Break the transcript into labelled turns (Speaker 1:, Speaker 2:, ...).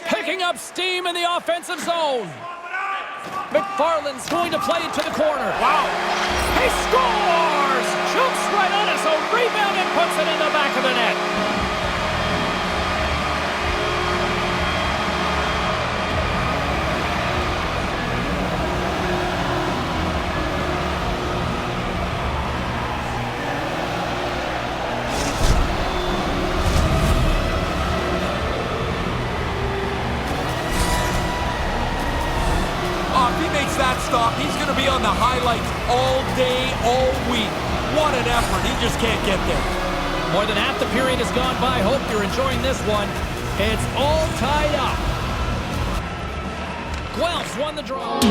Speaker 1: Picking up steam in the offensive zone. McFarland's going to play it to the corner. Wow. He scores! Jumps right on his own rebound and puts it in the back of the net.
Speaker 2: That stop, he's going to be on the highlights all day, all week. What an effort. He just can't get there.
Speaker 1: More than half the period has gone by. Hope you're enjoying this one. It's all tied up. Guelph's won the draw.